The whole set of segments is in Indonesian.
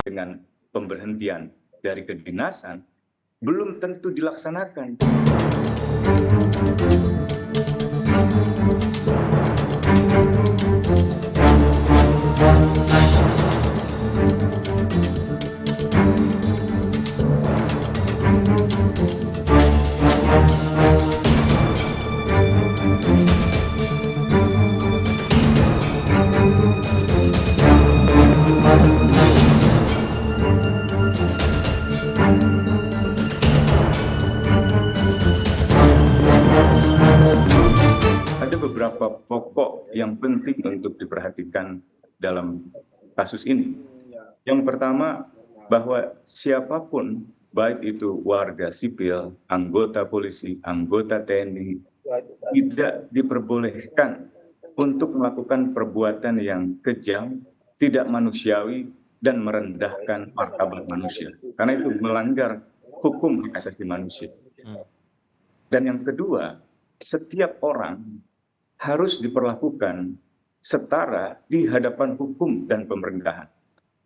dengan pemberhentian dari kedinasan belum tentu dilaksanakan. Ada beberapa pokok yang penting untuk diperhatikan dalam kasus ini. Yang pertama, bahwa siapapun, baik itu warga sipil, anggota polisi, anggota TNI, tidak diperbolehkan untuk melakukan perbuatan yang kejam, tidak manusiawi, dan merendahkan martabat manusia. Karena itu melanggar hukum hak asasi manusia. Dan yang kedua, setiap orang harus diperlakukan setara di hadapan hukum dan pemerintahan.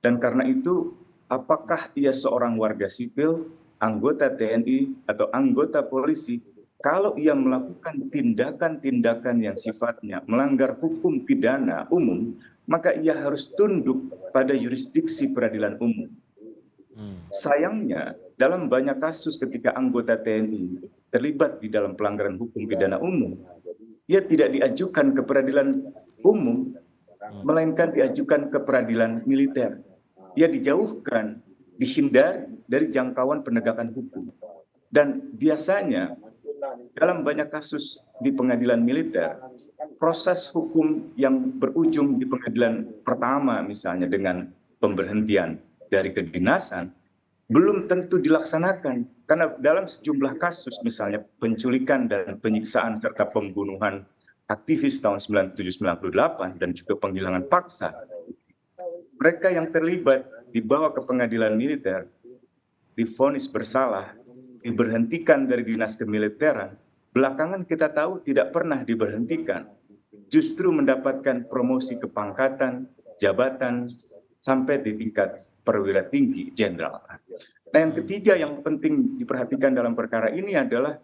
Dan karena itu, apakah ia seorang warga sipil, anggota TNI, atau anggota polisi, kalau ia melakukan tindakan-tindakan yang sifatnya melanggar hukum pidana umum, maka ia harus tunduk pada yurisdiksi peradilan umum. Sayangnya, dalam banyak kasus ketika anggota TNI terlibat di dalam pelanggaran hukum pidana umum, ia tidak diajukan ke peradilan umum, melainkan diajukan ke peradilan militer. Ia dijauhkan, dihindari dari jangkauan penegakan hukum. Dan biasanya dalam banyak kasus di pengadilan militer, proses hukum yang berujung di pengadilan pertama misalnya dengan pemberhentian dari kedinasan, belum tentu dilaksanakan. Karena dalam sejumlah kasus, misalnya penculikan dan penyiksaan serta pembunuhan aktivis tahun 97-98 dan juga penghilangan paksa, mereka yang terlibat dibawa ke pengadilan militer, divonis bersalah, diberhentikan dari dinas kemiliteran, belakangan kita tahu tidak pernah diberhentikan, justru mendapatkan promosi kepangkatan, jabatan, sampai di tingkat perwira tinggi jenderal. Nah, yang ketiga yang penting diperhatikan dalam perkara ini adalah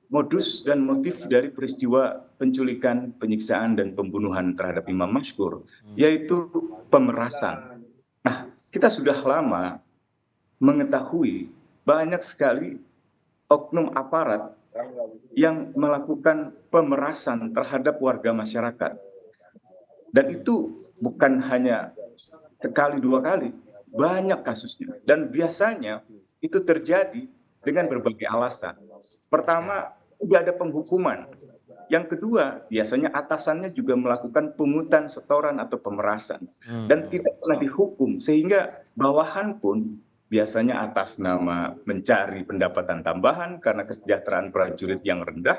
modus dan motif dari peristiwa penculikan, penyiksaan, dan pembunuhan terhadap Imam Mashkur, yaitu pemerasan. Nah, kita sudah lama mengetahui banyak sekali oknum aparat yang melakukan pemerasan terhadap warga masyarakat. Dan itu bukan hanya sekali dua kali, banyak kasusnya. Dan biasanya itu terjadi dengan berbagai alasan. Pertama, tidak ada penghukuman. Yang kedua, biasanya atasannya juga melakukan pungutan, setoran, atau pemerasan. Dan tidak pernah dihukum, sehingga bawahan pun biasanya atas nama mencari pendapatan tambahan karena kesejahteraan prajurit yang rendah,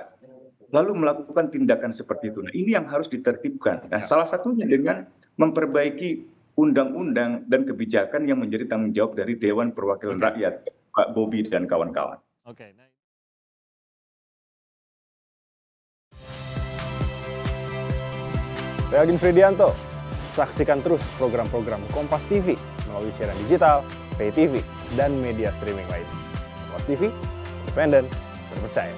lalu melakukan tindakan seperti itu. Nah, ini yang harus ditertibkan. Nah, salah satunya dengan memperbaiki undang-undang dan kebijakan yang menjadi tanggung jawab dari Dewan Perwakilan Rakyat, Pak Bobi dan kawan-kawan. Saya Aldin Fridianto. Saksikan terus program-program Kompas TV melalui siaran digital, pay TV, dan media streaming lain. Kompas TV, independen, terpercaya.